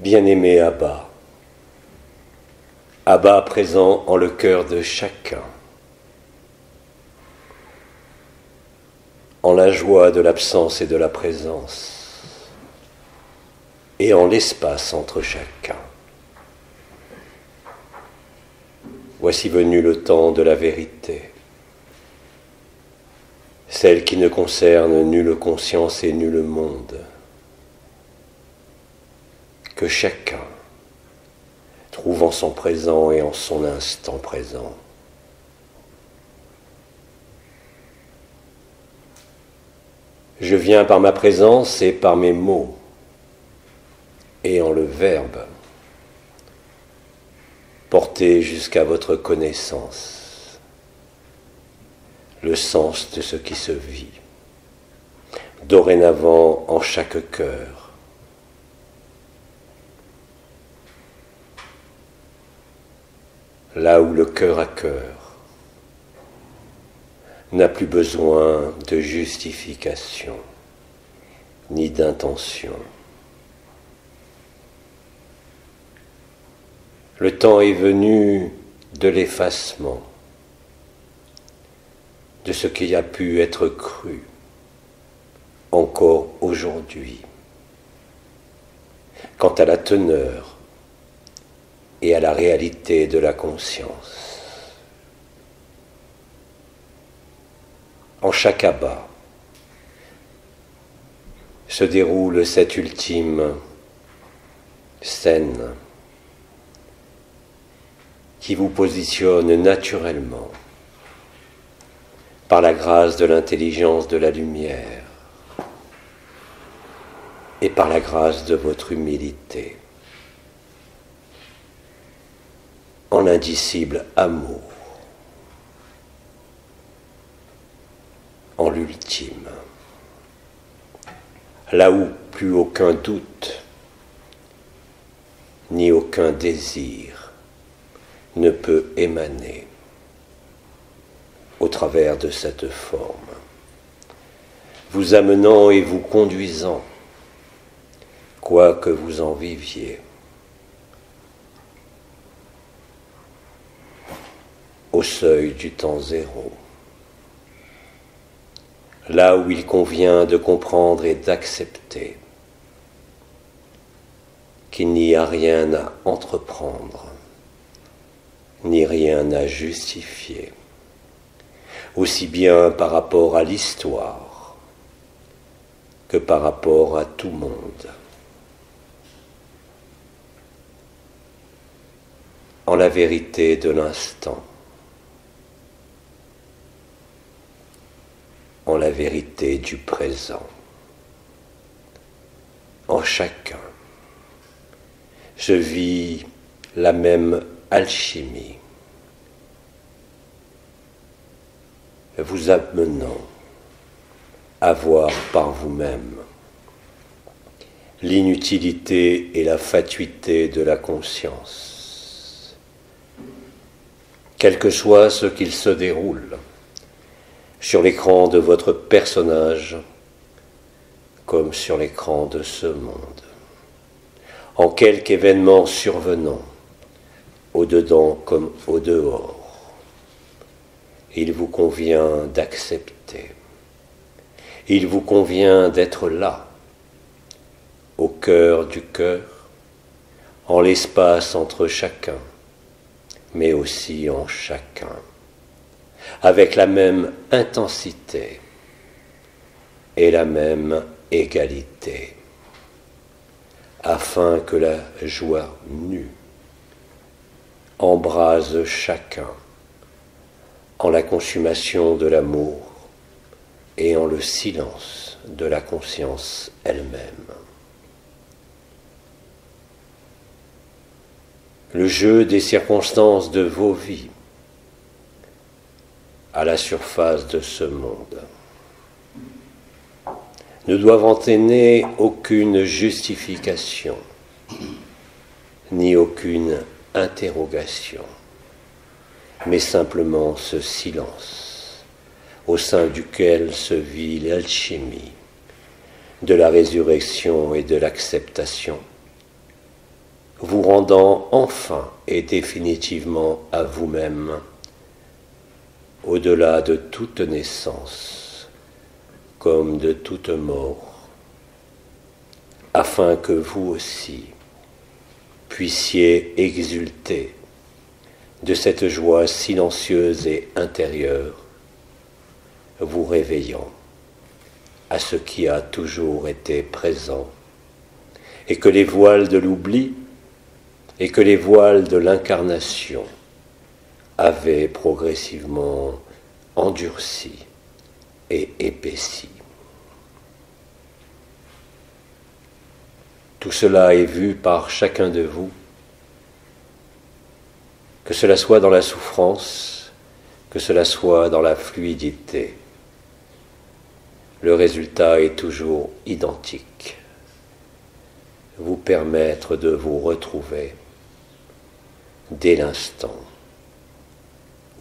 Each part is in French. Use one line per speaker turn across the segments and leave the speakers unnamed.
Bien-aimé Abba, Abba présent en le cœur de chacun, en la joie de l'absence et de la présence, et en l'espace entre chacun. Voici venu le temps de la vérité, celle qui ne concerne nulle conscience et nul monde, que chacun trouve en son présent et en son instant présent. Je viens par ma présence et par mes mots, et en le Verbe, porter jusqu'à votre connaissance le sens de ce qui se vit, dorénavant en chaque cœur. Là où le cœur à cœur n'a plus besoin de justification ni d'intention. Le temps est venu de l'effacement de ce qui a pu être cru encore aujourd'hui, quant à la teneur et à la réalité de la conscience. En chaque Abba se déroule cette ultime scène qui vous positionne naturellement par la grâce de l'intelligence de la lumière et par la grâce de votre humilité, en l'indicible amour, en l'ultime, là où plus aucun doute ni aucun désir ne peut émaner au travers de cette forme, vous amenant et vous conduisant, quoi que vous en viviez, au seuil du temps zéro, là où il convient de comprendre et d'accepter qu'il n'y a rien à entreprendre, ni rien à justifier, aussi bien par rapport à l'histoire que par rapport à tout monde. En la vérité de l'instant, en la vérité du présent, en chacun, je vis la même alchimie, vous amenant à voir par vous-même l'inutilité et la fatuité de la conscience, quel que soit ce qu'il se déroule sur l'écran de votre personnage comme sur l'écran de ce monde, en quelque événement survenant, au-dedans comme au-dehors. Il vous convient d'accepter, il vous convient d'être là, au cœur du cœur, en l'espace entre chacun, mais aussi en chacun, avec la même intensité et la même égalité, afin que la joie nue embrase chacun en la consommation de l'amour et en le silence de la conscience elle-même. Le jeu des circonstances de vos vies à la surface de ce monde ne doivent entraîner aucune justification, ni aucune interrogation, mais simplement ce silence au sein duquel se vit l'alchimie de la résurrection et de l'acceptation, vous rendant enfin et définitivement à vous-même, au-delà de toute naissance, comme de toute mort, afin que vous aussi puissiez exulter de cette joie silencieuse et intérieure, vous réveillant à ce qui a toujours été présent, et que les voiles de l'oubli et que les voiles de l'incarnation avaient progressivement endurci et épaissi. Tout cela est vu par chacun de vous, que cela soit dans la souffrance, que cela soit dans la fluidité. Le résultat est toujours identique. Vous permettre de vous retrouver dès l'instant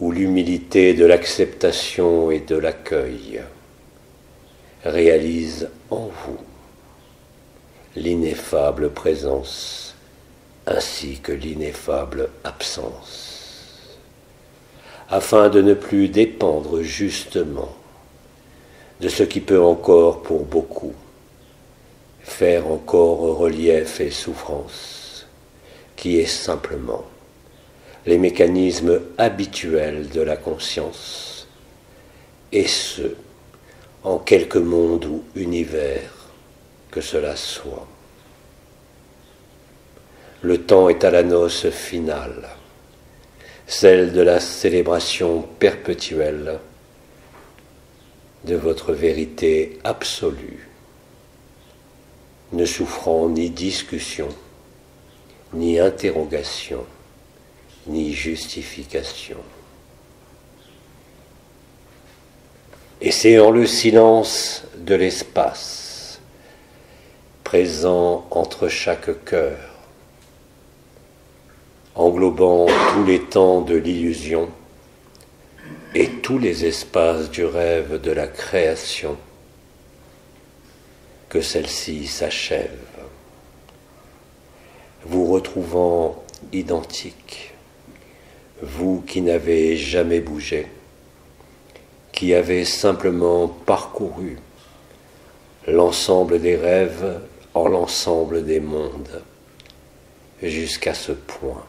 où l'humilité de l'acceptation et de l'accueil réalise en vous l'ineffable présence ainsi que l'ineffable absence, afin de ne plus dépendre justement de ce qui peut encore pour beaucoup faire encore relief et souffrance, qui est simplement les mécanismes habituels de la conscience, et ce, en quelque monde ou univers que cela soit. Le temps est à la noce finale, celle de la célébration perpétuelle de votre vérité absolue, ne souffrant ni discussion, ni interrogation, ni justification. Et c'est en le silence de l'espace, présent entre chaque cœur, englobant tous les temps de l'illusion et tous les espaces du rêve de la création, que celle-ci s'achève, vous retrouvant identique, vous qui n'avez jamais bougé, qui avez simplement parcouru l'ensemble des rêves en l'ensemble des mondes, jusqu'à ce point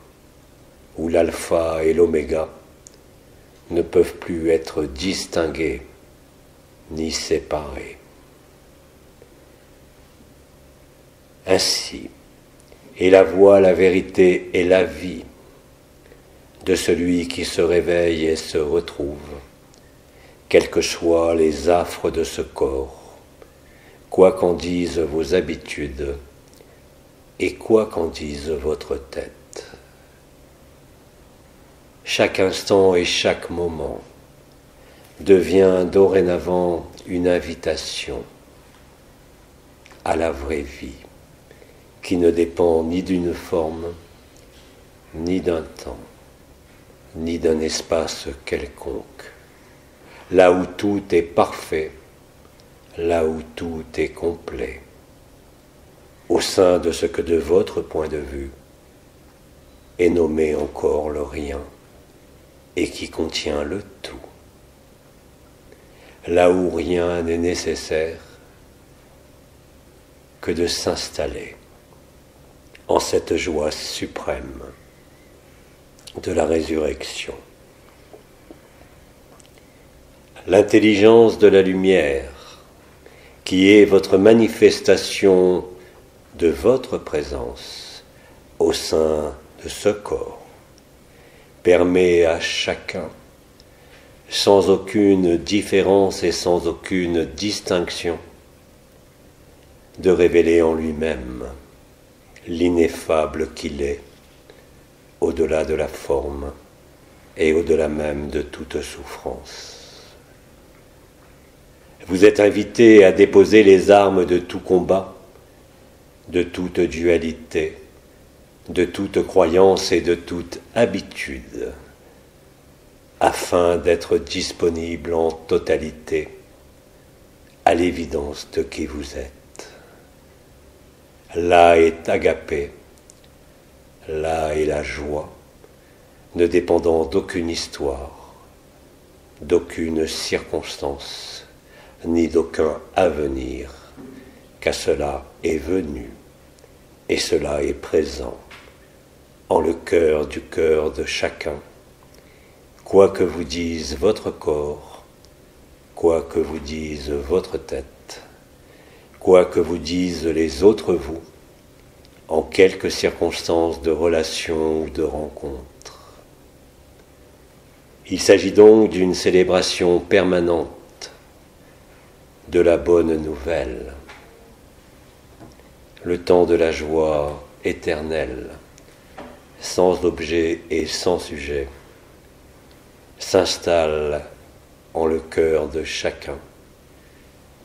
où l'alpha et l'oméga ne peuvent plus être distingués ni séparés. Ainsi est la voie, la vérité et la vie de celui qui se réveille et se retrouve, quels que soient les affres de ce corps, quoi qu'en disent vos habitudes et quoi qu'en dise votre tête. Chaque instant et chaque moment devient dorénavant une invitation à la vraie vie, qui ne dépend ni d'une forme, ni d'un temps, ni d'un espace quelconque, là où tout est parfait, là où tout est complet, au sein de ce que de votre point de vue est nommé encore le rien et qui contient le tout, là où rien n'est nécessaire que de s'installer en cette joie suprême de la résurrection. L'intelligence de la lumière, qui est votre manifestation de votre présence au sein de ce corps, permet à chacun, sans aucune différence et sans aucune distinction, de révéler en lui-même l'ineffable qu'il est, au-delà de la forme et au-delà même de toute souffrance. Vous êtes invité à déposer les armes de tout combat, de toute dualité, de toute croyance et de toute habitude, afin d'être disponible en totalité à l'évidence de qui vous êtes. Là est agapé, là est la joie, ne dépendant d'aucune histoire, d'aucune circonstance, ni d'aucun avenir, car cela est venu, et cela est présent, en le cœur du cœur de chacun, quoi que vous dise votre corps, quoi que vous dise votre tête, quoi que vous disent les autres vous, en quelques circonstances de relation ou de rencontre. Il s'agit donc d'une célébration permanente de la bonne nouvelle, le temps de la joie éternelle, sans objet et sans sujet, s'installe en le cœur de chacun,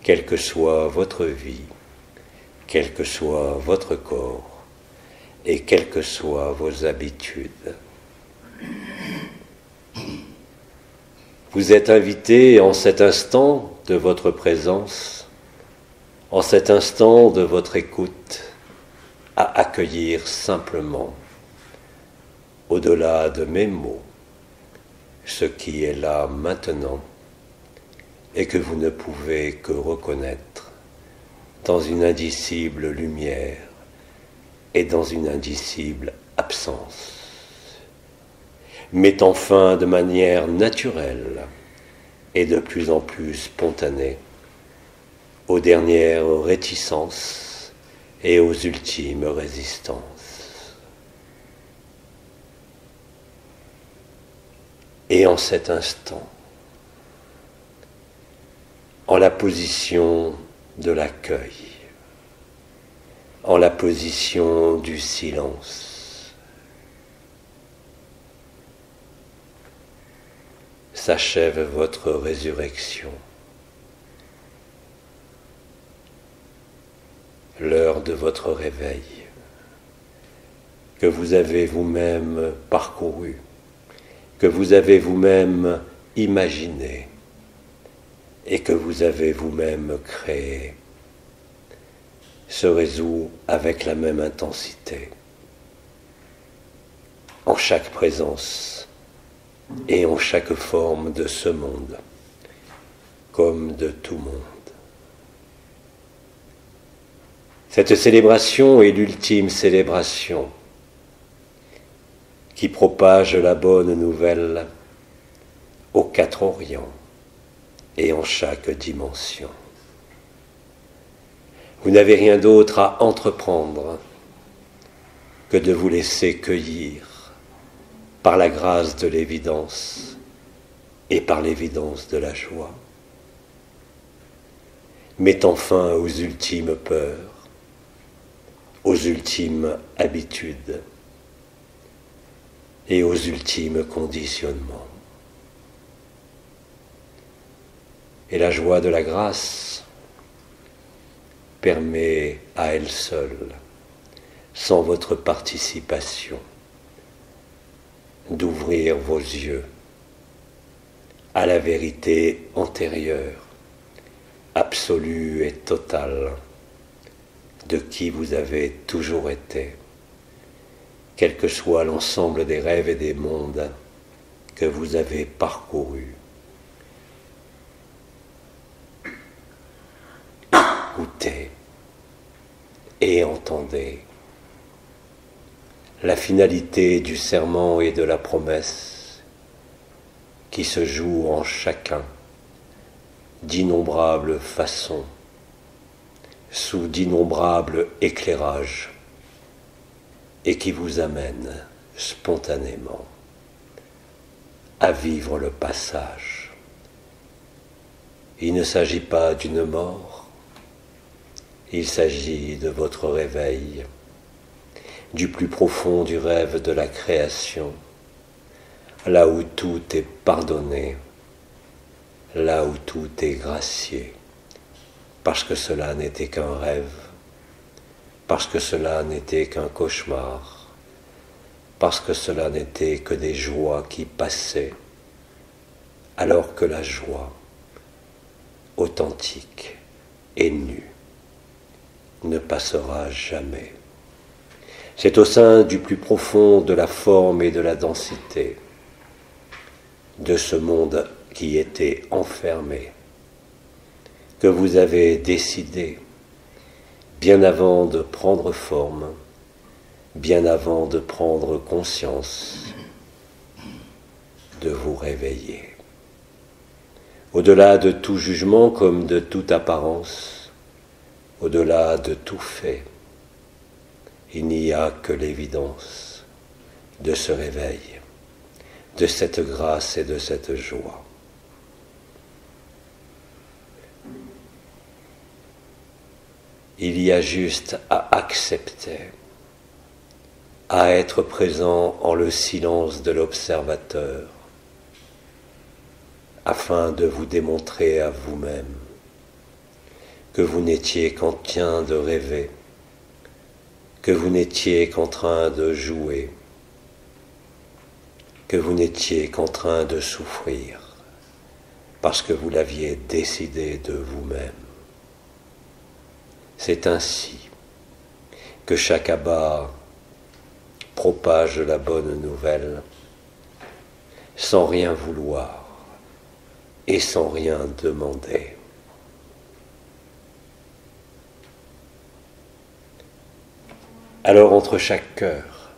quelle que soit votre vie, quel que soit votre corps et quelles que soient vos habitudes. Vous êtes invité en cet instant de votre présence, en cet instant de votre écoute, à accueillir simplement, au-delà de mes mots, ce qui est là maintenant et que vous ne pouvez que reconnaître dans une indicible lumière et dans une indicible absence, mettant fin de manière naturelle et de plus en plus spontanée aux dernières réticences et aux ultimes résistances. Et en cet instant, en la position de l'accueil, en la position du silence, s'achève votre résurrection. L'heure de votre réveil, que vous avez vous-même parcouru, que vous avez vous-même imaginé et que vous avez vous-même créé, se résout avec la même intensité, en chaque présence et en chaque forme de ce monde, comme de tout monde. Cette célébration est l'ultime célébration qui propage la bonne nouvelle aux quatre orients et en chaque dimension. Vous n'avez rien d'autre à entreprendre que de vous laisser cueillir par la grâce de l'évidence et par l'évidence de la joie, mettant fin aux ultimes peurs, aux ultimes habitudes et aux ultimes conditionnements. Et la joie de la grâce permet à elle seule, sans votre participation, d'ouvrir vos yeux à la vérité antérieure, absolue et totale, de qui vous avez toujours été, quel que soit l'ensemble des rêves et des mondes que vous avez parcourus. Écoutez et entendez la finalité du serment et de la promesse qui se joue en chacun d'innombrables façons, sous d'innombrables éclairages, et qui vous amène spontanément à vivre le passage. Il ne s'agit pas d'une mort, il s'agit de votre réveil, du plus profond du rêve de la création, là où tout est pardonné, là où tout est gracié, parce que cela n'était qu'un rêve, parce que cela n'était qu'un cauchemar, parce que cela n'était que des joies qui passaient, alors que la joie, authentique et nue, ne passera jamais. C'est au sein du plus profond de la forme et de la densité de ce monde qui était enfermé que vous avez décidé, bien avant de prendre forme, bien avant de prendre conscience, de vous réveiller. Au-delà de tout jugement comme de toute apparence, au-delà de tout fait, il n'y a que l'évidence de ce réveil, de cette grâce et de cette joie. Il y a juste à accepter, à être présent en le silence de l'observateur, afin de vous démontrer à vous-même que vous n'étiez qu'en train de rêver, que vous n'étiez qu'en train de jouer, que vous n'étiez qu'en train de souffrir, parce que vous l'aviez décidé de vous-même. C'est ainsi que chaque abbat propage la bonne nouvelle, sans rien vouloir et sans rien demander. Alors entre chaque cœur,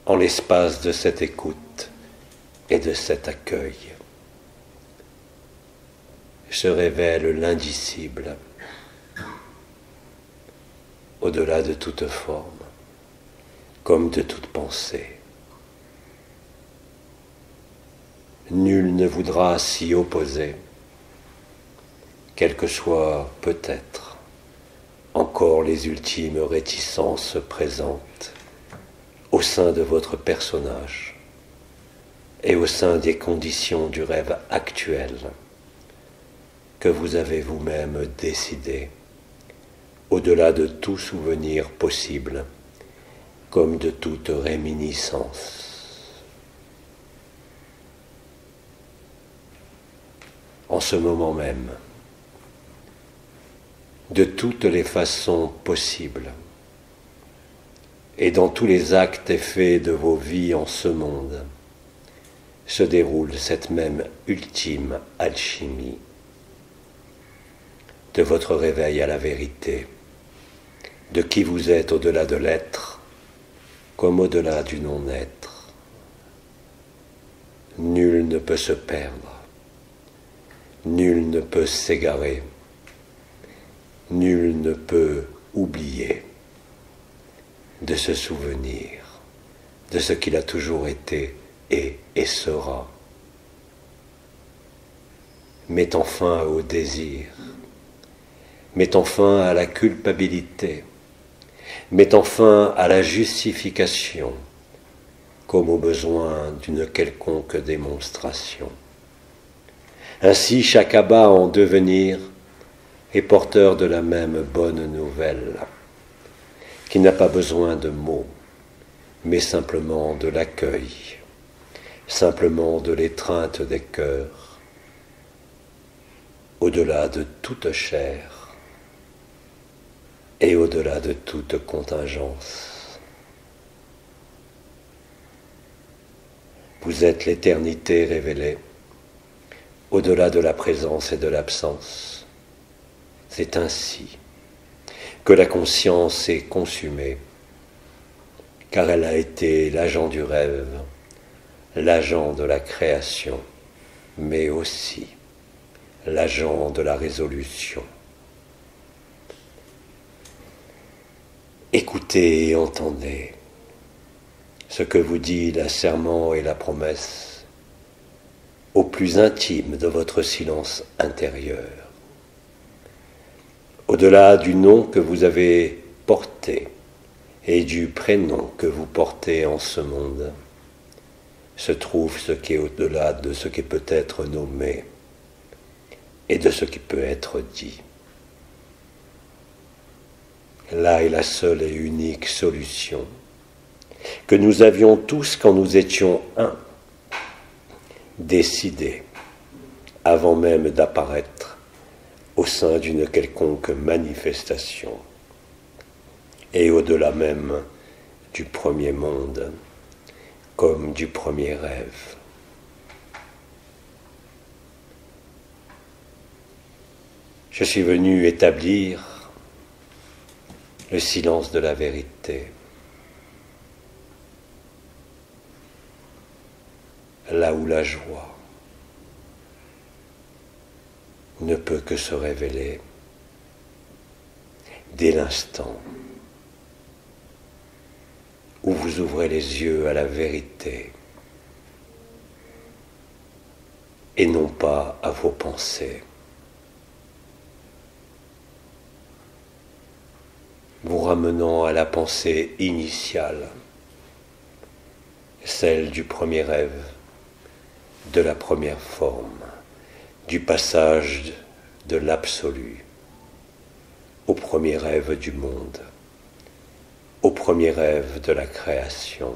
en l'espace de cette écoute et de cet accueil, se révèle l'indicible, au-delà de toute forme, comme de toute pensée. Nul ne voudra s'y opposer, quelles que soient peut-être encore les ultimes réticences présentes au sein de votre personnage et au sein des conditions du rêve actuel que vous avez vous-même décidé, au-delà de tout souvenir possible, comme de toute réminiscence. En ce moment même, de toutes les façons possibles, et dans tous les actes et faits de vos vies en ce monde, se déroule cette même ultime alchimie de votre réveil à la vérité, de qui vous êtes au-delà de l'être, comme au-delà du non-être. Nul ne peut se perdre, nul ne peut s'égarer, nul ne peut oublier de se souvenir de ce qu'il a toujours été et sera, mettant fin au désir, mettant fin à la culpabilité, mettant fin à la justification, comme au besoin d'une quelconque démonstration. Ainsi, chaque abbat en devenir est porteur de la même bonne nouvelle, qui n'a pas besoin de mots, mais simplement de l'accueil, simplement de l'étreinte des cœurs, au-delà de toute chair et au-delà de toute contingence. Vous êtes l'éternité révélée, au-delà de la présence et de l'absence. C'est ainsi que la conscience est consumée, car elle a été l'agent du rêve, l'agent de la création, mais aussi l'agent de la résolution. Écoutez et entendez ce que vous dit la serment et la promesse au plus intime de votre silence intérieur. Au-delà du nom que vous avez porté et du prénom que vous portez en ce monde, se trouve ce qui est au-delà de ce qui peut être nommé et de ce qui peut être dit. Là est la seule et unique solution que nous avions tous quand nous étions un, décidés, avant même d'apparaître au sein d'une quelconque manifestation, et au-delà même du premier monde, comme du premier rêve. Je suis venu établir le silence de la vérité, là où la joie ne peut que se révéler dès l'instant où vous ouvrez les yeux à la vérité et non pas à vos pensées. Vous ramenant à la pensée initiale, celle du premier rêve, de la première forme, du passage de l'absolu au premier rêve du monde, au premier rêve de la création.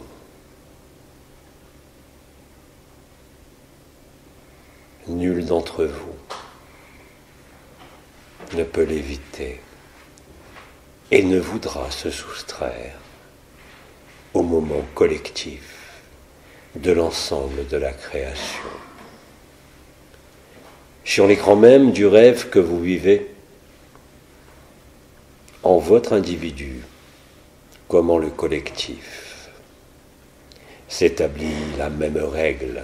Nul d'entre vous ne peut l'éviter et ne voudra se soustraire au moment collectif de l'ensemble de la création. Sur l'écran même du rêve que vous vivez, en votre individu, comme en le collectif, s'établit la même règle,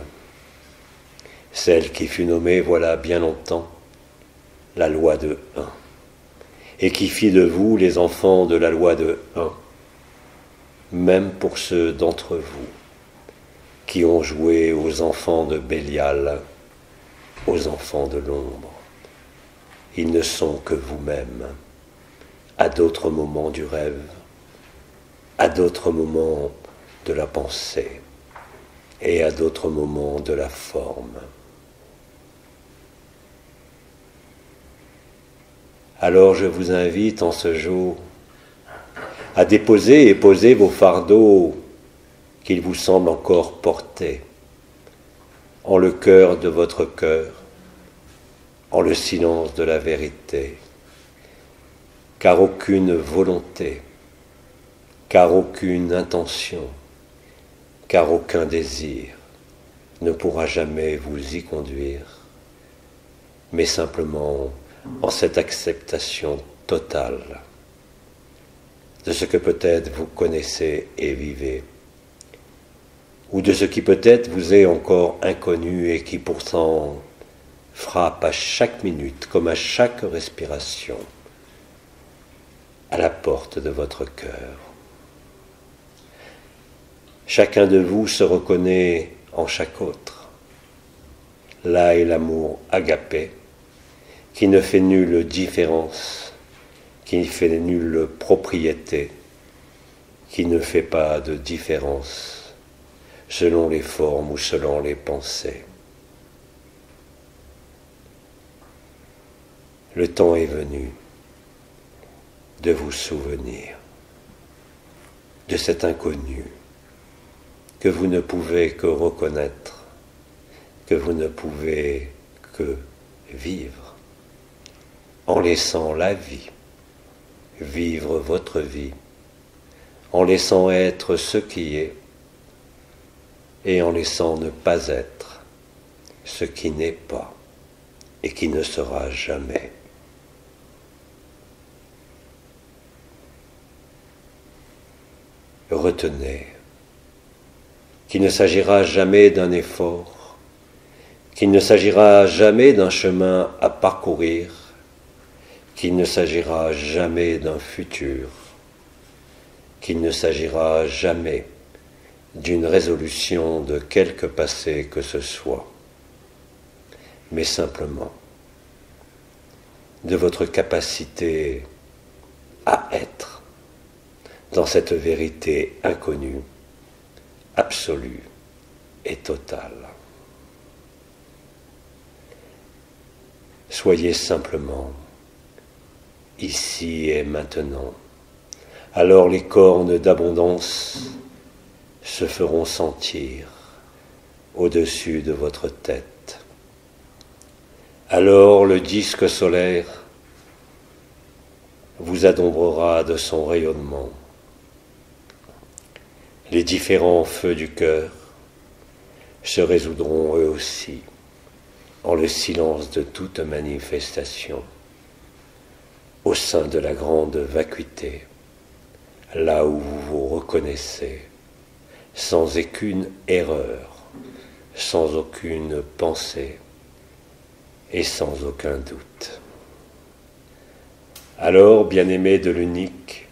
celle qui fut nommée voilà bien longtemps la loi de 1, et qui fit de vous les enfants de la loi de 1, même pour ceux d'entre vous qui ont joué aux enfants de Bélial, aux enfants de l'ombre. Ils ne sont que vous-même, à d'autres moments du rêve, à d'autres moments de la pensée et à d'autres moments de la forme. Alors je vous invite en ce jour à déposer et poser vos fardeaux qu'il vous semble encore porter en le cœur de votre cœur, en le silence de la vérité, car aucune volonté, car aucune intention, car aucun désir ne pourra jamais vous y conduire, mais simplement en cette acceptation totale de ce que peut-être vous connaissez et vivez, ou de ce qui peut-être vous est encore inconnu et qui pourtant frappe à chaque minute comme à chaque respiration à la porte de votre cœur. Chacun de vous se reconnaît en chaque autre. Là est l'amour agapé, qui ne fait nulle différence, qui ne fait nulle propriété, qui ne fait pas de différence selon les formes ou selon les pensées. Le temps est venu de vous souvenir de cet inconnu que vous ne pouvez que reconnaître, que vous ne pouvez que vivre, en laissant la vie vivre votre vie, en laissant être ce qui est, et en laissant ne pas être ce qui n'est pas et qui ne sera jamais. Retenez qu'il ne s'agira jamais d'un effort, qu'il ne s'agira jamais d'un chemin à parcourir, qu'il ne s'agira jamais d'un futur, qu'il ne s'agira jamais d'une résolution de quelque passé que ce soit, mais simplement de votre capacité à être dans cette vérité inconnue, absolue et totale. Soyez simplement ici et maintenant. Alors les cornes d'abondance se feront sentir au-dessus de votre tête. Alors le disque solaire vous adombrera de son rayonnement. les différents feux du cœur se résoudront eux aussi en le silence de toute manifestation, au sein de la grande vacuité, là où vous vous reconnaissez, sans aucune erreur, sans aucune pensée et sans aucun doute. Alors, bien-aimés de l'unique,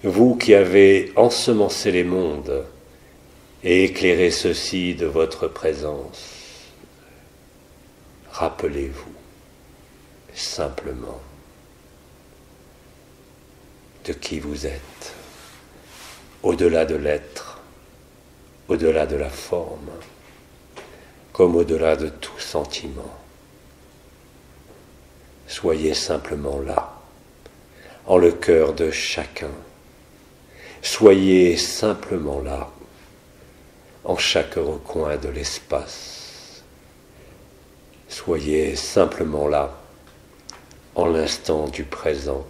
vous qui avez ensemencé les mondes et éclairé ceux-ci de votre présence, rappelez-vous simplement de qui vous êtes, au-delà de l'être, au-delà de la forme, comme au-delà de tout sentiment. Soyez simplement là, en le cœur de chacun. Soyez simplement là, en chaque recoin de l'espace. Soyez simplement là, en l'instant du présent,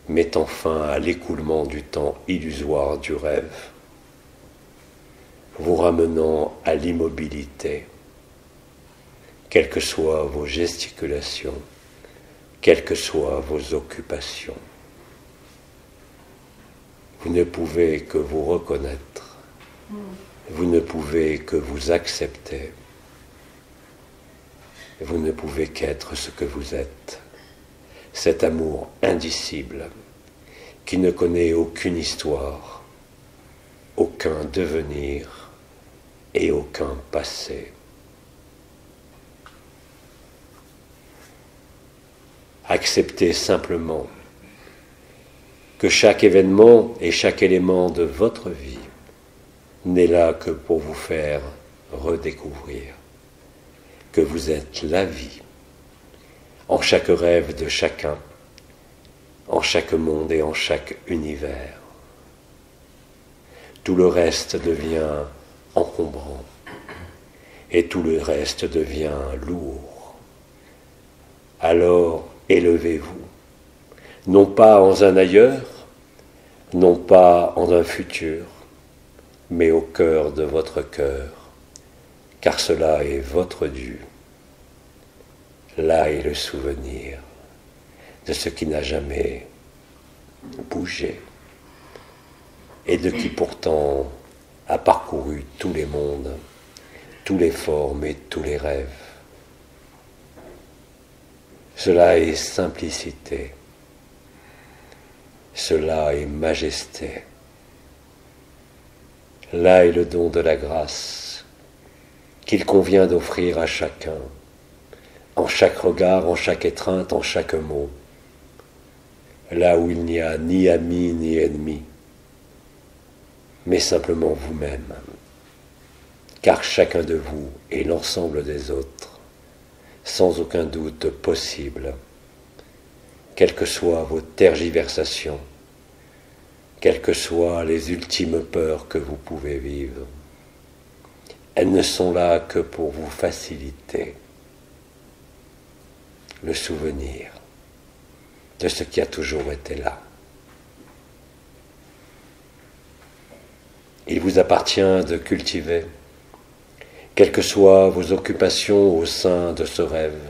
mettant fin à l'écoulement du temps illusoire du rêve, vous ramenant à l'immobilité, quelles que soient vos gesticulations, quelles que soient vos occupations. Vous ne pouvez que vous reconnaître, vous ne pouvez que vous accepter, vous ne pouvez qu'être ce que vous êtes, cet amour indicible qui ne connaît aucune histoire, aucun devenir et aucun passé. Acceptez simplement que chaque événement et chaque élément de votre vie n'est là que pour vous faire redécouvrir que vous êtes la vie, en chaque rêve de chacun, en chaque monde et en chaque univers. Tout le reste devient encombrant et tout le reste devient lourd. Alors élevez-vous, non pas en un ailleurs, non pas en un futur, mais au cœur de votre cœur, car cela est votre dû. Là est le souvenir de ce qui n'a jamais bougé et de qui pourtant a parcouru tous les mondes, toutes les formes et tous les rêves. Cela est simplicité, cela est majesté. Là est le don de la grâce qu'il convient d'offrir à chacun, en chaque regard, en chaque étreinte, en chaque mot, là où il n'y a ni ami ni ennemi, mais simplement vous-même, car chacun de vous est l'ensemble des autres, sans aucun doute possible, quelles que soient vos tergiversations, quelles que soient les ultimes peurs que vous pouvez vivre. Elles ne sont là que pour vous faciliter le souvenir de ce qui a toujours été là. Il vous appartient de cultiver, quelles que soient vos occupations au sein de ce rêve,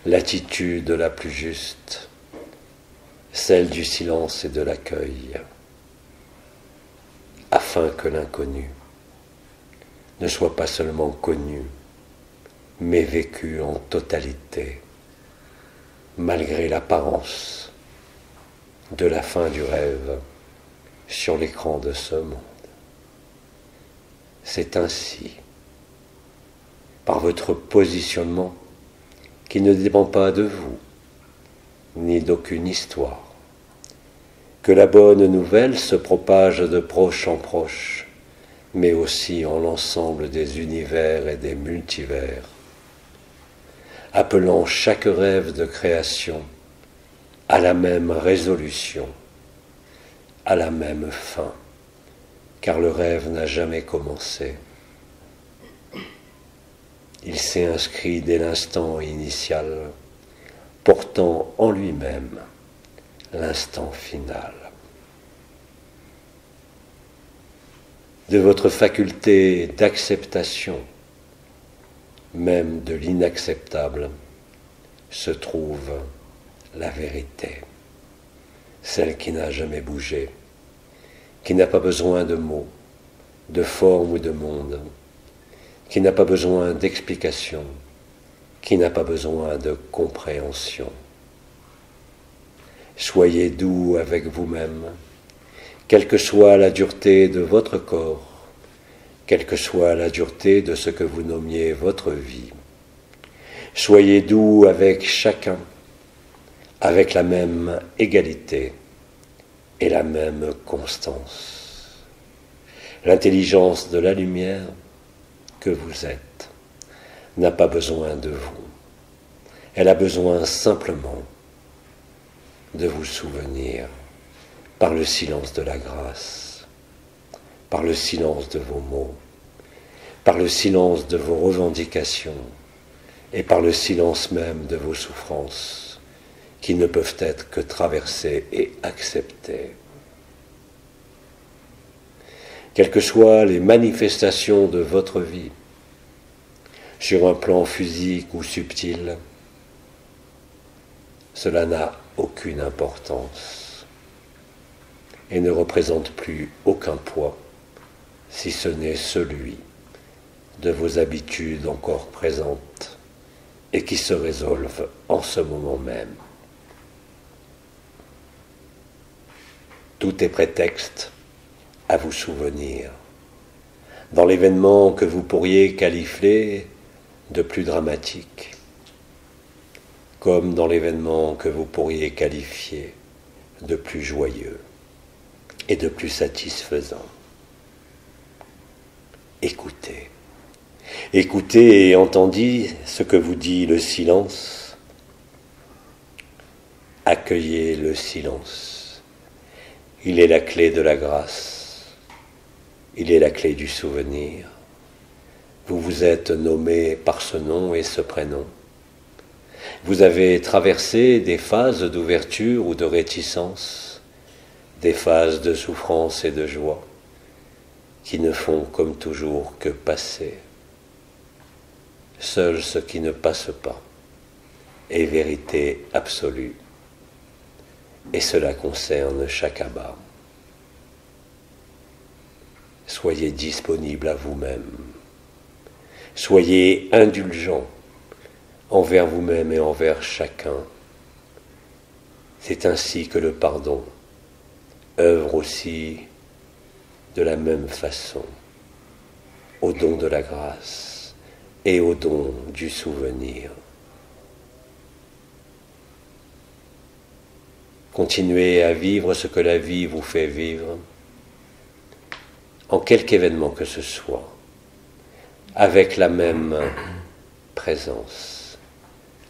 l'attitude la plus juste, celle du silence et de l'accueil, afin que l'inconnu ne soit pas seulement connu, mais vécu en totalité, malgré l'apparence de la fin du rêve sur l'écran de ce monde. C'est ainsi, par votre positionnement, qui ne dépend pas de vous, ni d'aucune histoire, que la bonne nouvelle se propage de proche en proche, mais aussi en l'ensemble des univers et des multivers, appelant chaque rêve de création à la même résolution, à la même fin, car le rêve n'a jamais commencé. Il s'est inscrit dès l'instant initial, portant en lui-même l'instant final. de votre faculté d'acceptation, même de l'inacceptable, se trouve la vérité, celle qui n'a jamais bougé, qui n'a pas besoin de mots, de forme ou de monde, qui n'a pas besoin d'explication, qui n'a pas besoin de compréhension. Soyez doux avec vous-même, quelle que soit la dureté de votre corps, quelle que soit la dureté de ce que vous nommiez votre vie. Soyez doux avec chacun, avec la même égalité et la même constance. L'intelligence de la lumière que vous êtes n'a pas besoin de vous. Elle a besoin simplement de vous souvenir par le silence de la grâce, par le silence de vos mots, par le silence de vos revendications et par le silence même de vos souffrances qui ne peuvent être que traversées et acceptées. Quelles que soient les manifestations de votre vie, sur un plan physique ou subtil, cela n'a aucune importance et ne représente plus aucun poids, si ce n'est celui de vos habitudes encore présentes et qui se résolvent en ce moment même. Tout est prétexte à vous souvenir, dans l'événement que vous pourriez qualifier de plus dramatique, comme dans l'événement que vous pourriez qualifier de plus joyeux et de plus satisfaisant. Écoutez. Écoutez et entendez ce que vous dit le silence. Accueillez le silence. Il est la clé de la grâce. Il est la clé du souvenir. Vous vous êtes nommé par ce nom et ce prénom. Vous avez traversé des phases d'ouverture ou de réticence, des phases de souffrance et de joie, qui ne font comme toujours que passer. Seul ce qui ne passe pas est vérité absolue, et cela concerne chaque âme. Soyez disponible à vous-même, soyez indulgent envers vous-même et envers chacun. C'est ainsi que le pardon œuvre aussi de la même façon au don de la grâce et au don du souvenir. Continuez à vivre ce que la vie vous fait vivre, en quelque événement que ce soit, avec la même présence,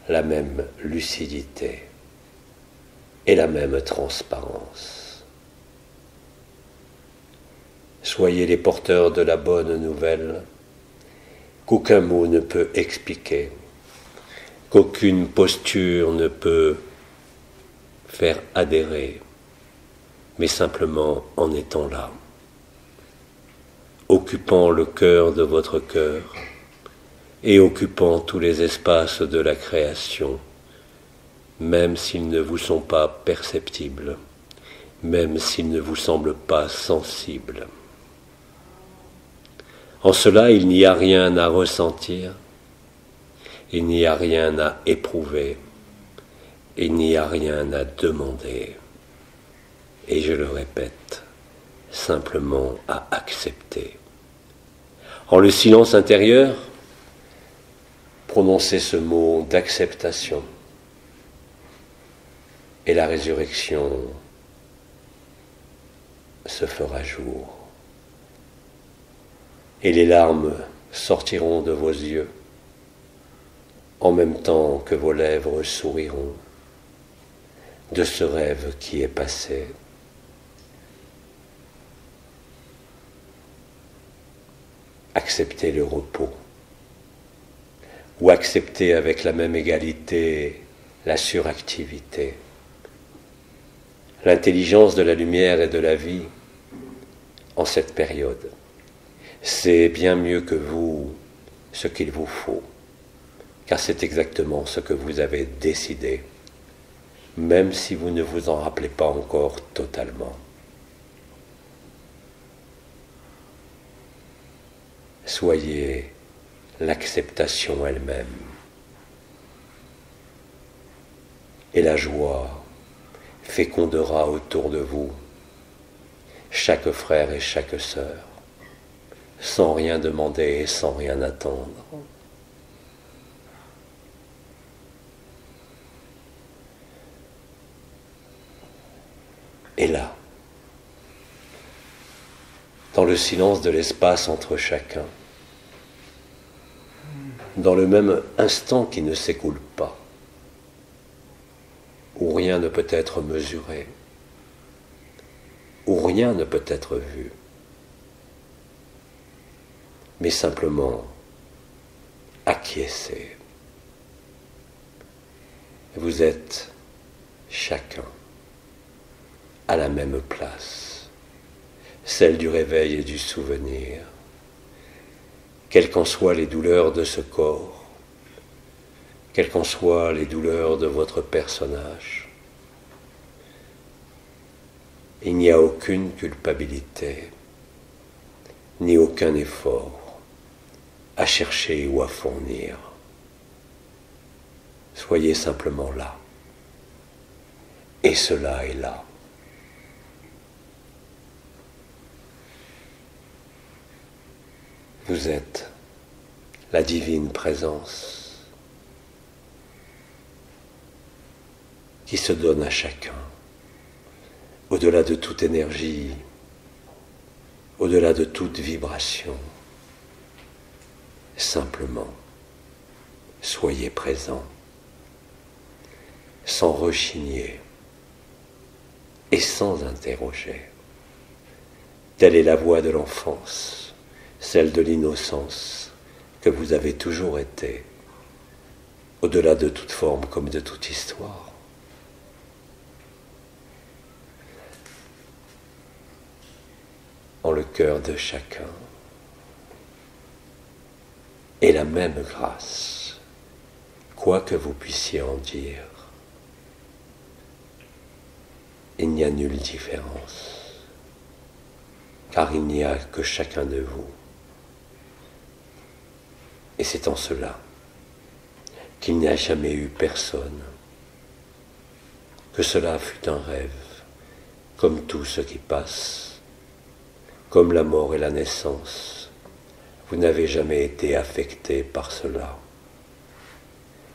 la même lucidité et la même transparence. Soyez les porteurs de la bonne nouvelle qu'aucun mot ne peut expliquer, qu'aucune posture ne peut faire adhérer, mais simplement en étant là, occupant le cœur de votre cœur et occupant tous les espaces de la création, même s'ils ne vous sont pas perceptibles, même s'ils ne vous semblent pas sensibles. En cela, il n'y a rien à ressentir, il n'y a rien à éprouver, il n'y a rien à demander. Et je le répète, simplement à accepter. En le silence intérieur, prononcez ce mot d'acceptation et la résurrection se fera jour. Et les larmes sortiront de vos yeux en même temps que vos lèvres souriront de ce rêve qui est passé. Acceptez le repos, ou acceptez avec la même égalité la suractivité. L'intelligence de la lumière et de la vie, en cette période, C'est bien mieux que vous ce qu'il vous faut, car c'est exactement ce que vous avez décidé, même si vous ne vous en rappelez pas encore totalement. Soyez l'acceptation elle-même. Et la joie fécondera autour de vous chaque frère et chaque sœur, sans rien demander et sans rien attendre. Et là, dans le silence de l'espace entre chacun, dans le même instant qui ne s'écoule pas, où rien ne peut être mesuré, où rien ne peut être vu, mais simplement acquiescer. Vous êtes chacun à la même place, celle du réveil et du souvenir, quelles qu'en soient les douleurs de ce corps, quelles qu'en soient les douleurs de votre personnage. Il n'y a aucune culpabilité, ni aucun effort à chercher ou à fournir. Soyez simplement là, et cela est là. Vous êtes la divine présence qui se donne à chacun, au-delà de toute énergie, au-delà de toute vibration. Simplement, soyez présents, sans rechigner et sans interroger. Telle est la voie de l'enfance, celle de l'innocence que vous avez toujours été, au-delà de toute forme comme de toute histoire. En le cœur de chacun est la même grâce, quoi que vous puissiez en dire. Il n'y a nulle différence, car il n'y a que chacun de vous. Et c'est en cela qu'il n'y a jamais eu personne, que cela fut un rêve, comme tout ce qui passe, comme la mort et la naissance. Vous n'avez jamais été affecté par cela.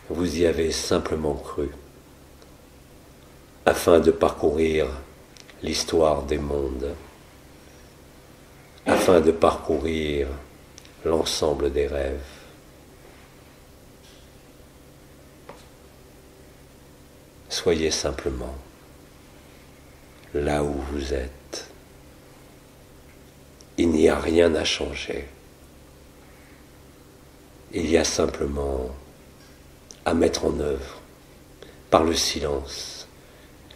Vous y avez simplement cru, afin de parcourir l'histoire des mondes, afin de parcourir l'ensemble des rêves. Soyez simplement là où vous êtes. Il n'y a rien à changer. Il y a simplement à mettre en œuvre, par le silence,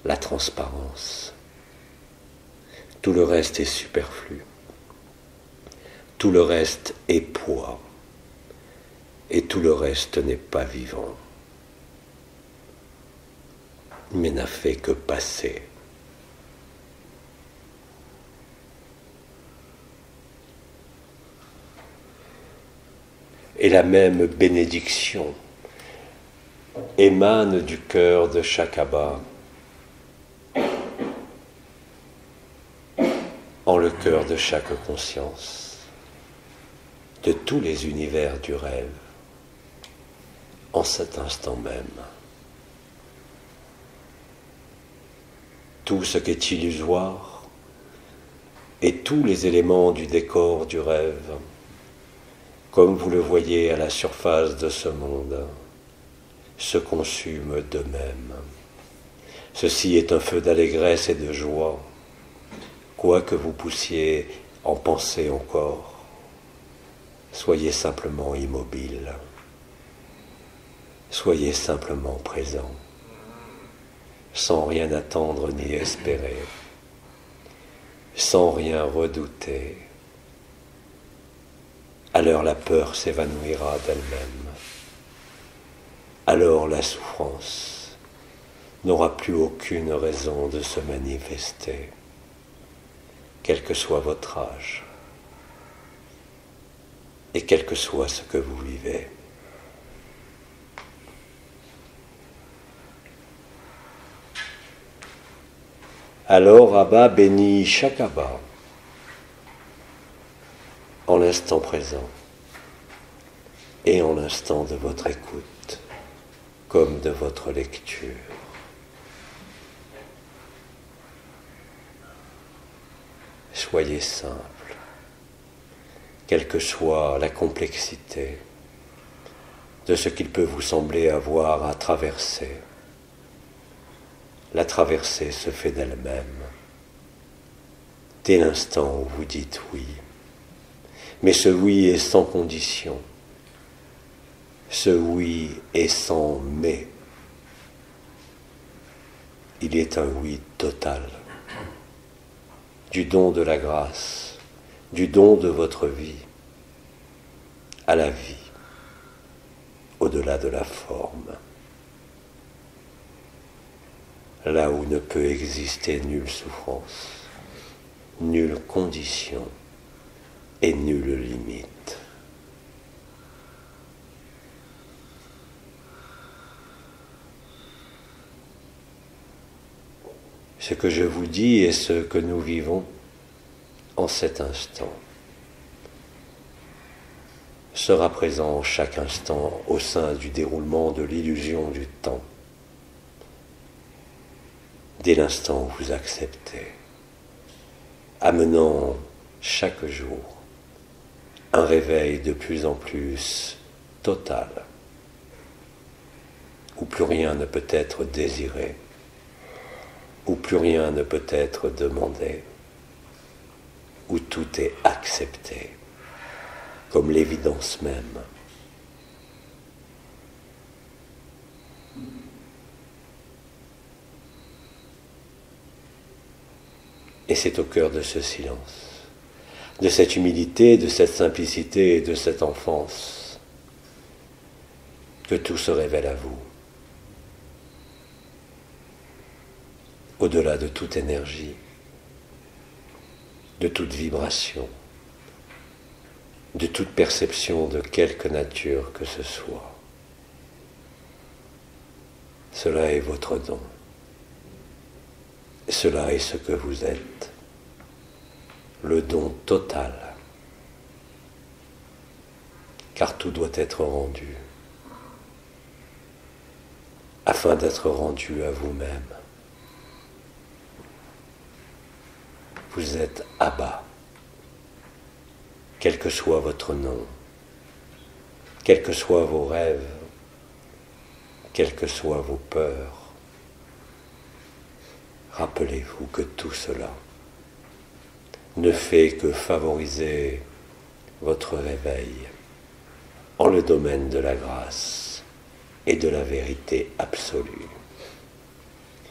la transparence. Tout le reste est superflu. Tout le reste est poids. Et tout le reste n'est pas vivant, mais n'a fait que passer. Et la même bénédiction émane du cœur de chaque abbat, en le cœur de chaque conscience, de tous les univers du rêve, en cet instant même. Tout ce qui est illusoire et tous les éléments du décor du rêve, comme vous le voyez à la surface de ce monde, se consument d'eux-mêmes. Ceci est un feu d'allégresse et de joie, quoi que vous puissiez en penser encore. Soyez simplement immobile. Soyez simplement présent, sans rien attendre ni espérer, sans rien redouter, alors la peur s'évanouira d'elle-même. Alors la souffrance n'aura plus aucune raison de se manifester, quel que soit votre âge et quel que soit ce que vous vivez. Alors Abba bénit chaque Abba en l'instant présent et en l'instant de votre écoute comme de votre lecture. Soyez simple, quelle que soit la complexité de ce qu'il peut vous sembler avoir à traverser. La traversée se fait d'elle-même, dès l'instant où vous dites oui. Mais ce oui est sans condition, ce oui est sans mais. Il est un oui total, du don de la grâce, du don de votre vie, à la vie, au-delà de la forme. Là où ne peut exister nulle souffrance, nulle condition et nulle limite. Ce que je vous dis est ce que nous vivons en cet instant. Sera présent chaque instant au sein du déroulement de l'illusion du temps. Dès l'instant où vous acceptez, amenant chaque jour un réveil de plus en plus total, où plus rien ne peut être désiré, où plus rien ne peut être demandé, où tout est accepté, comme l'évidence même. Et c'est au cœur de ce silence, de cette humilité, de cette simplicité et de cette enfance que tout se révèle à vous. Au-delà de toute énergie, de toute vibration, de toute perception de quelque nature que ce soit. Cela est votre don. Cela est ce que vous êtes, le don total, car tout doit être rendu, afin d'être rendu à vous-même. Vous êtes Abba, quel que soit votre nom, quels que soient vos rêves, quelles que soient vos peurs. Rappelez-vous que tout cela ne fait que favoriser votre réveil en le domaine de la grâce et de la vérité absolue,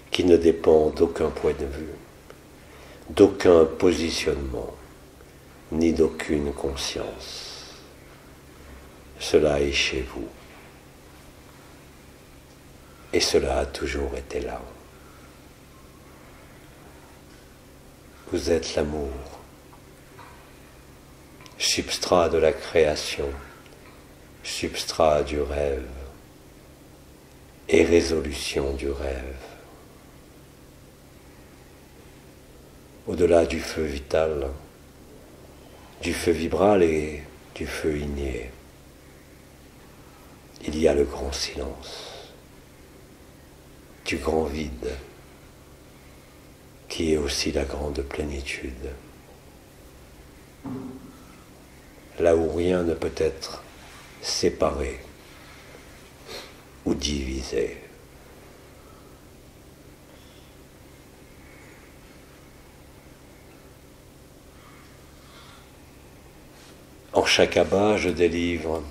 qui ne dépend d'aucun point de vue, d'aucun positionnement, ni d'aucune conscience. Cela est chez vous, et cela a toujours été là. Vous êtes l'amour, substrat de la création, substrat du rêve et résolution du rêve. Au-delà du feu vital, du feu vibral et du feu igné, il y a le grand silence, du grand vide, qui est aussi la grande plénitude. Là où rien ne peut être séparé ou divisé. En chaque Abba, je délivre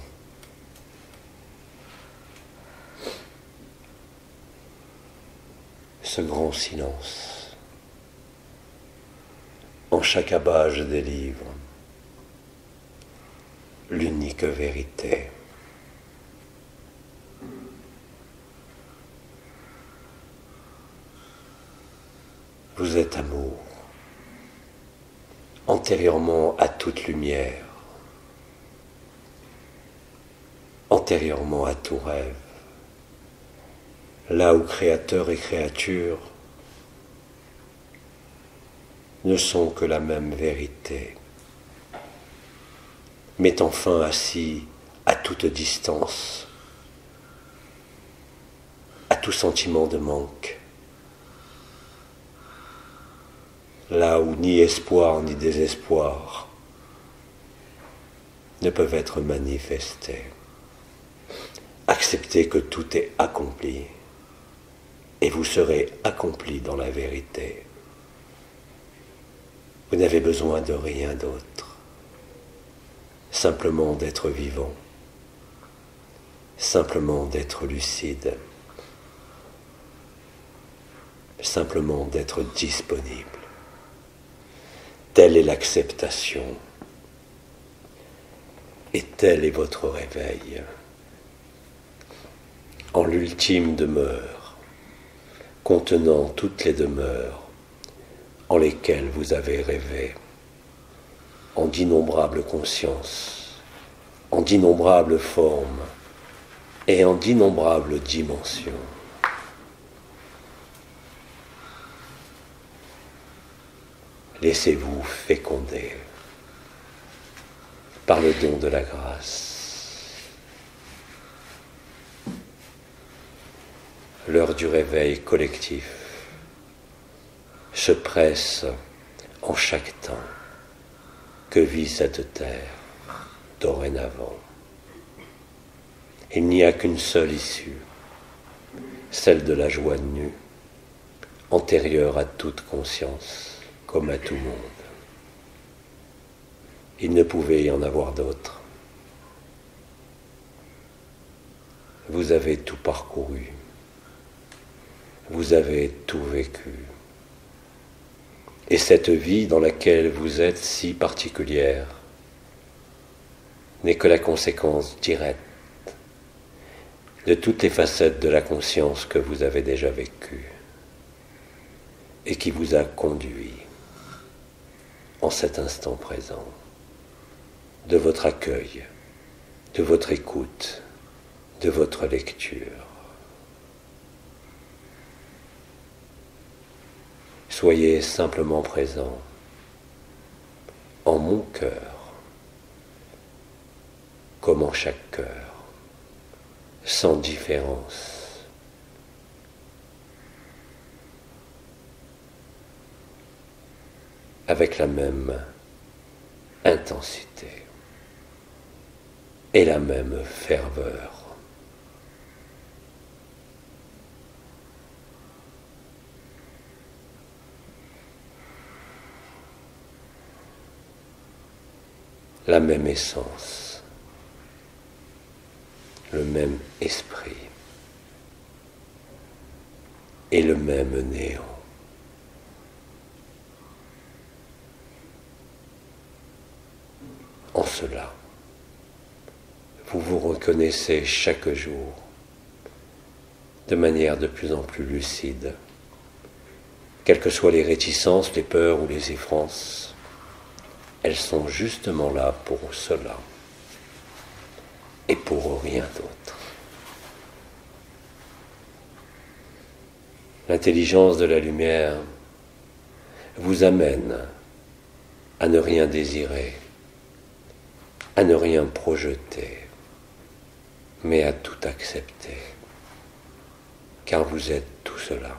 ce grand silence. En chaque Abba, je délivre l'unique vérité. Vous êtes amour, antérieurement à toute lumière, antérieurement à tout rêve, là où créateur et créature ne sont que la même vérité, mettant fin ainsi à toute distance, à tout sentiment de manque, là où ni espoir ni désespoir ne peuvent être manifestés. Acceptez que tout est accompli et vous serez accompli dans la vérité. Vous n'avez besoin de rien d'autre, simplement d'être vivant, simplement d'être lucide, simplement d'être disponible. Telle est l'acceptation et tel est votre réveil. En l'ultime demeure, contenant toutes les demeures en lesquelles vous avez rêvé, en d'innombrables consciences, en d'innombrables formes et en d'innombrables dimensions. Laissez-vous féconder par le don de la grâce. L'heure du réveil collectif se presse en chaque temps que vit cette terre dorénavant. Il n'y a qu'une seule issue, celle de la joie nue, antérieure à toute conscience, comme à tout monde. Il ne pouvait y en avoir d'autre. Vous avez tout parcouru. Vous avez tout vécu. Et cette vie dans laquelle vous êtes si particulière n'est que la conséquence directe de toutes les facettes de la conscience que vous avez déjà vécues et qui vous a conduit en cet instant présent, de votre accueil, de votre écoute, de votre lecture. Soyez simplement présent en mon cœur, comme en chaque cœur, sans différence. Avec la même intensité et la même ferveur. La même essence, le même esprit et le même néant. En cela, vous vous reconnaissez chaque jour de manière de plus en plus lucide, quelles que soient les réticences, les peurs ou les effrances, elles sont justement là pour cela et pour rien d'autre. L'intelligence de la lumière vous amène à ne rien désirer, à ne rien projeter, mais à tout accepter, car vous êtes tout cela,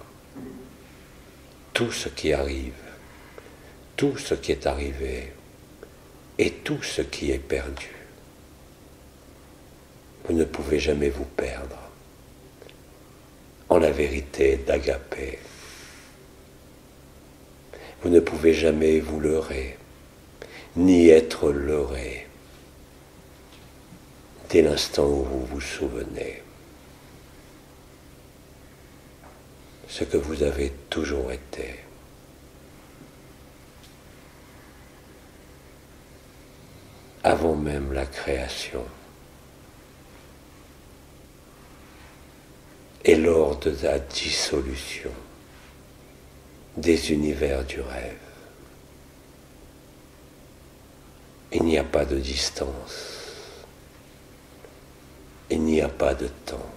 tout ce qui arrive, tout ce qui est arrivé et tout ce qui est perdu. Vous ne pouvez jamais vous perdre en la vérité d'Agapé. Vous ne pouvez jamais vous leurrer, ni être leurré, dès l'instant où vous vous souvenez ce que vous avez toujours été. avant même la création. Et lors de la dissolution des univers du rêve, il n'y a pas de distance, il n'y a pas de temps,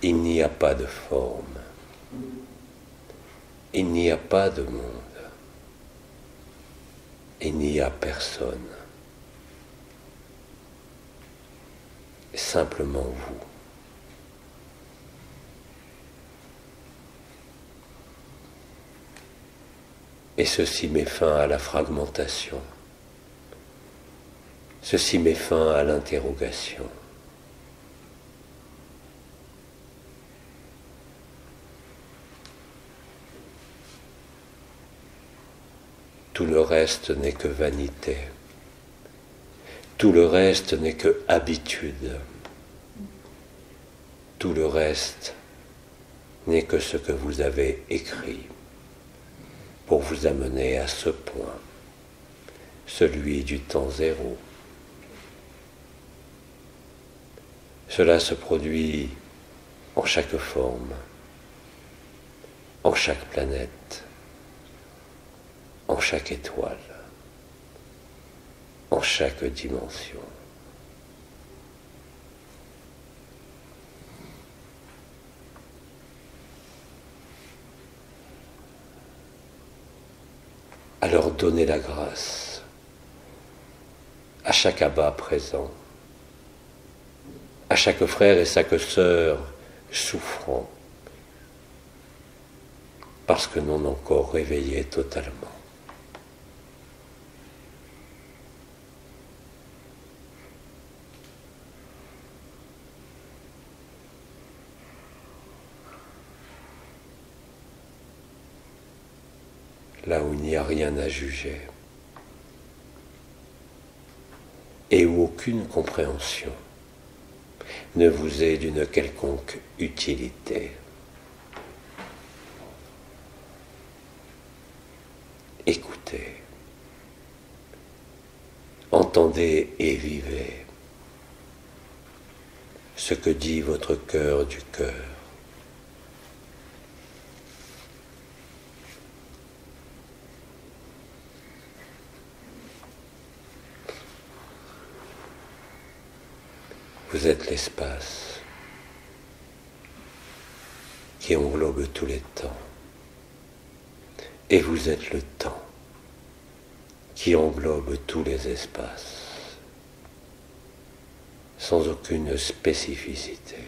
il n'y a pas de forme, il n'y a pas de monde, il n'y a personne, simplement vous. Et ceci met fin à la fragmentation. Ceci met fin à l'interrogation. Tout le reste n'est que vanité. Tout le reste n'est que habitude. Tout le reste n'est que ce que vous avez écrit pour vous amener à ce point, celui du temps zéro. Cela se produit en chaque forme, en chaque planète, en chaque étoile, en chaque dimension. Alors donnez la grâce à chaque abbat présent, à chaque frère et chaque sœur souffrant, parce que non encore réveillés totalement. Là où il n'y a rien à juger et où aucune compréhension ne vous est d'une quelconque utilité. Écoutez, entendez et vivez ce que dit votre cœur du cœur. Vous êtes l'espace qui englobe tous les temps. Et vous êtes le temps qui englobe tous les espaces, sans aucune spécificité,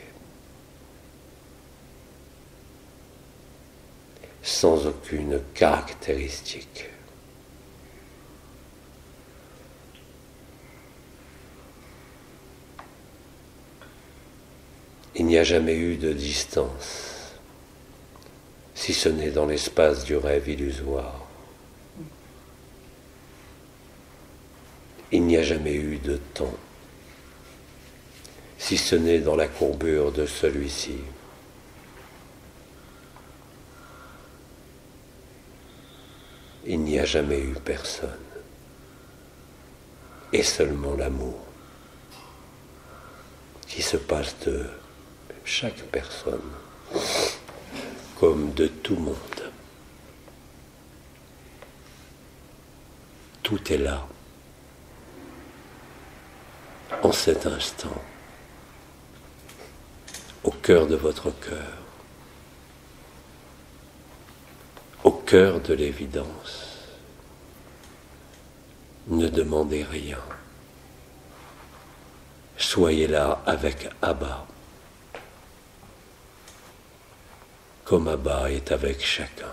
sans aucune caractéristique. Il n'y a jamais eu de distance, si ce n'est dans l'espace du rêve illusoire. Il n'y a jamais eu de temps, si ce n'est dans la courbure de celui-ci. Il n'y a jamais eu personne, et seulement l'amour qui se passe de chaque personne comme de tout monde. Tout est là, en cet instant, au cœur de votre cœur, au cœur de l'évidence. Ne demandez rien. Soyez là avec Abba, comme Abba est avec chacun.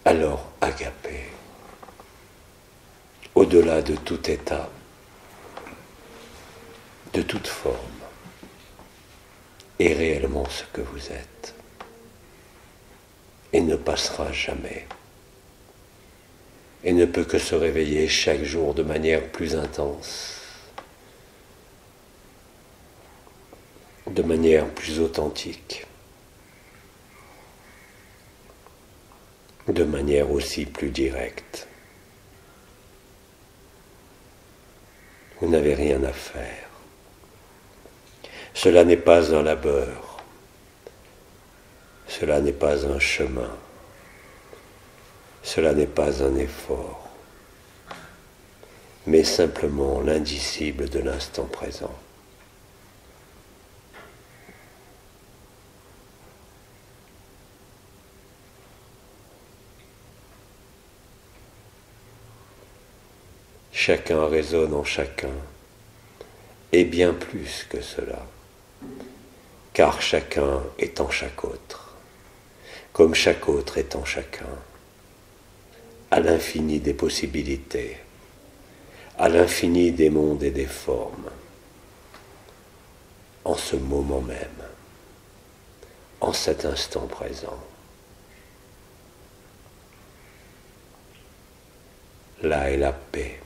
Alors, agapé, au-delà de tout état, de toute forme, est réellement ce que vous êtes et ne passera jamais. et ne peut que se réveiller chaque jour de manière plus intense, de manière plus authentique, de manière aussi plus directe. Vous n'avez rien à faire. Cela n'est pas un labeur, cela n'est pas un chemin, cela n'est pas un effort, mais simplement l'indicible de l'instant présent. Chacun résonne en chacun, et bien plus que cela, car chacun est en chaque autre, comme chaque autre est en chacun, à l'infini des possibilités, à l'infini des mondes et des formes, en ce moment même, en cet instant présent. Là est la paix.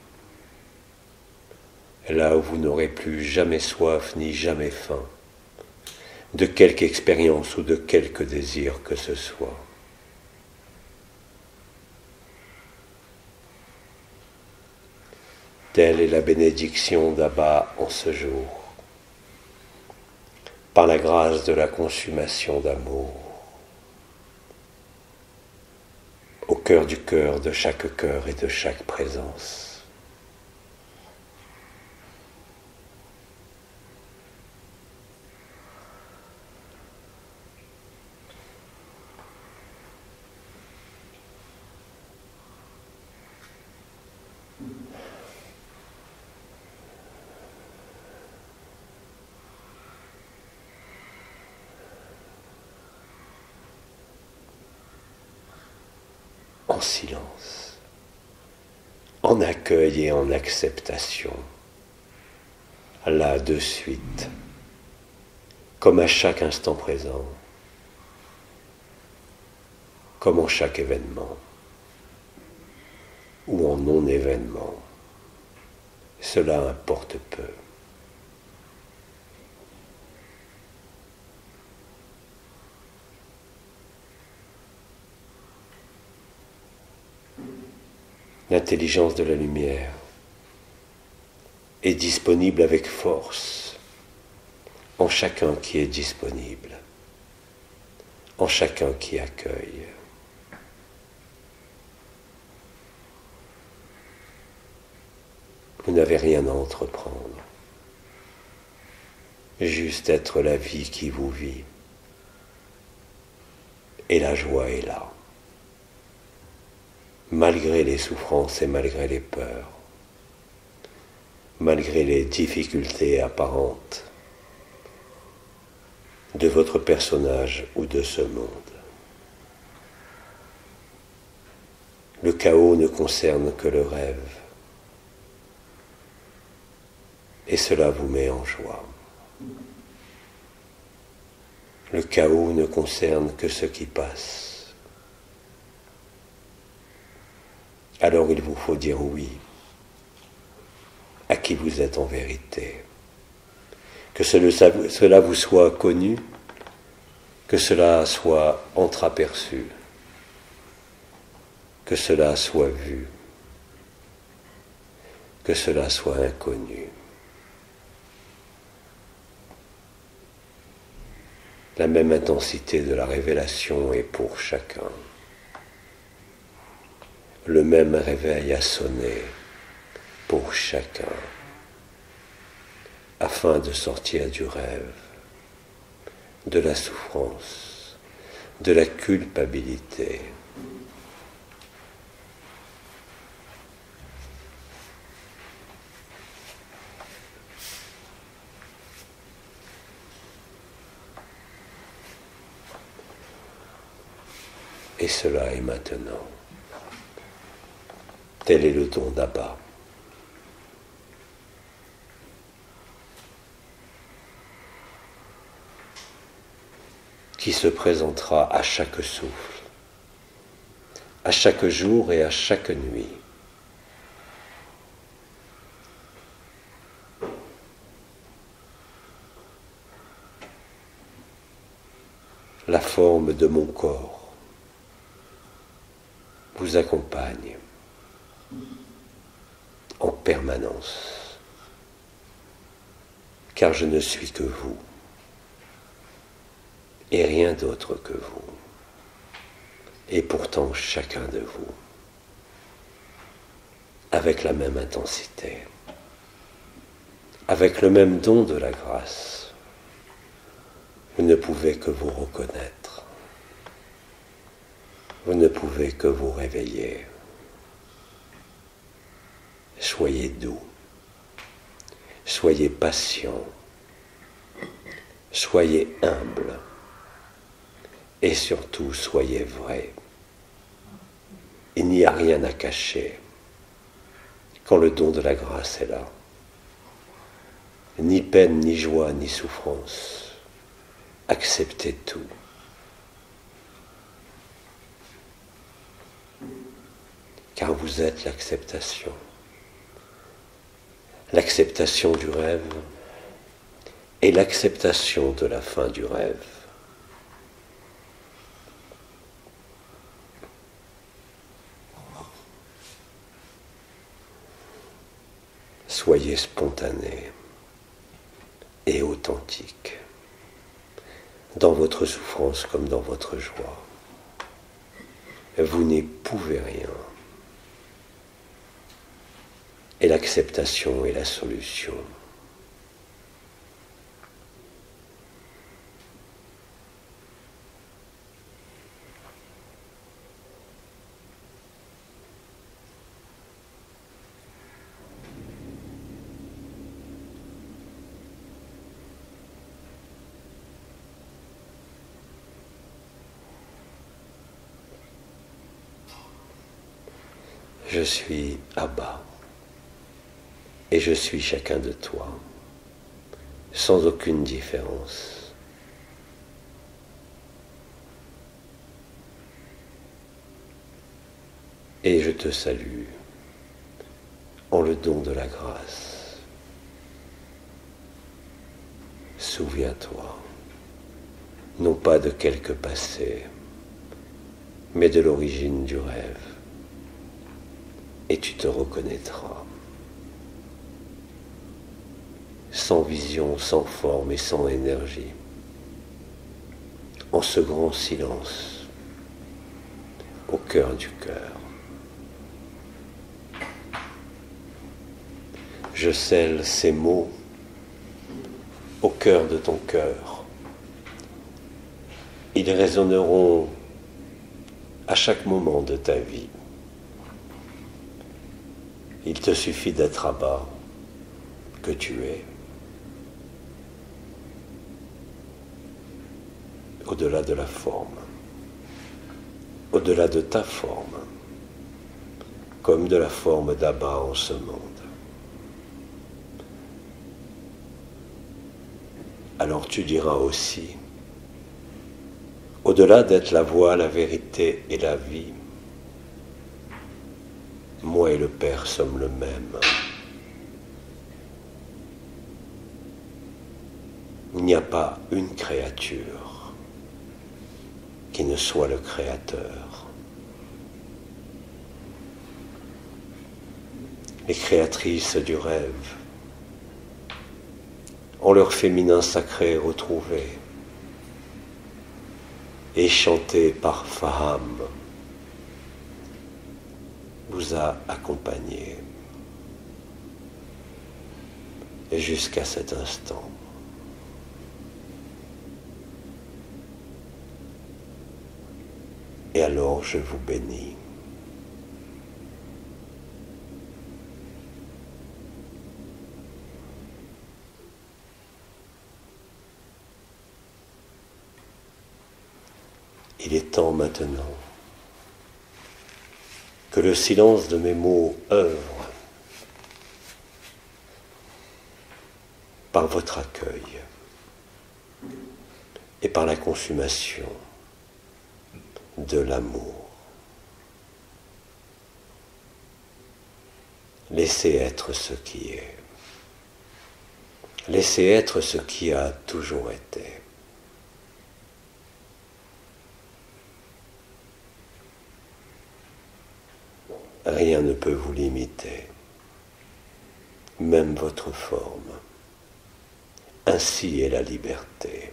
Là où vous n'aurez plus jamais soif ni jamais faim, de quelque expérience ou de quelque désir que ce soit. Telle est la bénédiction d'Abba en ce jour, par la grâce de la consommation d'amour, au cœur du cœur de chaque cœur et de chaque présence. En silence, en accueil et en acceptation, là de suite, comme à chaque instant présent, comme en chaque événement, ou en non-événement, cela importe peu. L'intelligence de la lumière est disponible avec force en chacun qui est disponible, en chacun qui accueille. Vous n'avez rien à entreprendre, juste être la vie qui vous vit, et la joie est là. Malgré les souffrances et malgré les peurs, malgré les difficultés apparentes de votre personnage ou de ce monde. Le chaos ne concerne que le rêve, et cela vous met en joie. Le chaos ne concerne que ce qui passe. Alors il vous faut dire oui à qui vous êtes en vérité. Que cela vous soit connu, que cela soit entreaperçu, que cela soit vu, que cela soit inconnu. La même intensité de la révélation est pour chacun. Le même réveil a sonné pour chacun, afin de sortir du rêve, de la souffrance, de la culpabilité. Et cela est maintenant. Tel est le don d'Abba. Qui se présentera à chaque souffle, à chaque jour et à chaque nuit, la forme de mon corps vous accompagne en permanence, car je ne suis que vous et rien d'autre que vous, et pourtant chacun de vous, avec la même intensité, avec le même don de la grâce, vous ne pouvez que vous reconnaître, vous ne pouvez que vous réveiller. Soyez doux, soyez patient, soyez humble et surtout soyez vrai. Il n'y a rien à cacher quand le don de la grâce est là. Ni peine, ni joie, ni souffrance. Acceptez tout. Car vous êtes l'acceptation. L'acceptation du rêve et l'acceptation de la fin du rêve. Soyez spontané et authentique, dans votre souffrance comme dans votre joie. Vous n'y pouvez rien. Et l'acceptation est la solution. Je suis Abba. Et je suis chacun de toi, sans aucune différence. Et je te salue en le don de la grâce. Souviens-toi, non pas de quelque passé, mais de l'origine du rêve, et tu te reconnaîtras. Sans vision, sans forme et sans énergie, en ce grand silence, au cœur du cœur. Je scelle ces mots au cœur de ton cœur. Ils résonneront à chaque moment de ta vie. Il te suffit d'être à bas, que tu es. Au-delà de la forme, au-delà de ta forme, comme de la forme d'Abba en ce monde. Alors tu diras aussi, au-delà d'être la voie, la vérité et la vie, moi et le Père sommes le même. Il n'y a pas une créature qui ne soit le Créateur. Les créatrices du rêve, en leur féminin sacré retrouvé et chanté par Faham, vous a accompagné jusqu'à cet instant. Et alors je vous bénis. Il est temps maintenant que le silence de mes mots œuvre par votre accueil et par la consommation de l'amour. Laissez être ce qui est. Laissez être ce qui a toujours été. Rien ne peut vous limiter, même votre forme. Ainsi est la liberté,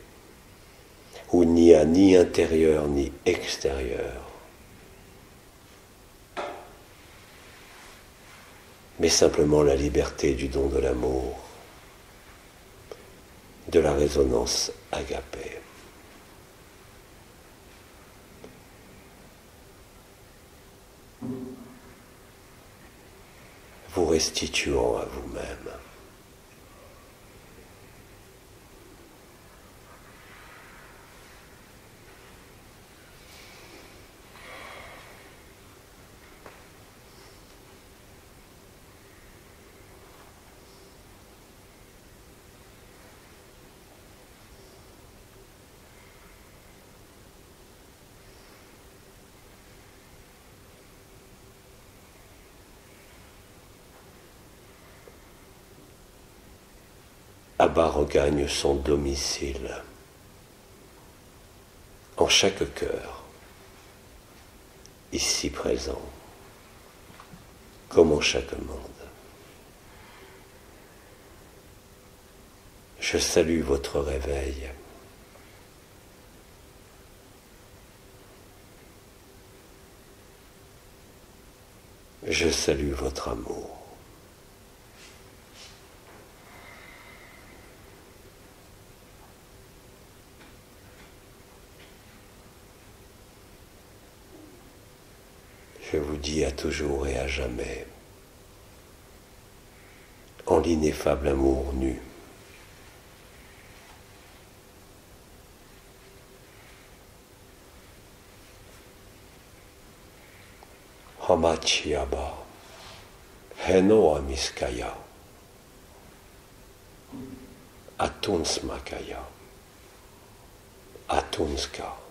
où il n'y a ni intérieur ni extérieur, mais simplement la liberté du don de l'amour, de la résonance agapée. Vous restituant à vous-même. Abba regagne son domicile en chaque cœur, ici présent, comme en chaque monde. Je salue votre réveil. Je salue votre amour. Je vous dis à toujours et à jamais, en l'ineffable amour nu. Hamachiaba, Heno Amiskaya, Atunsmakaya, Atunska.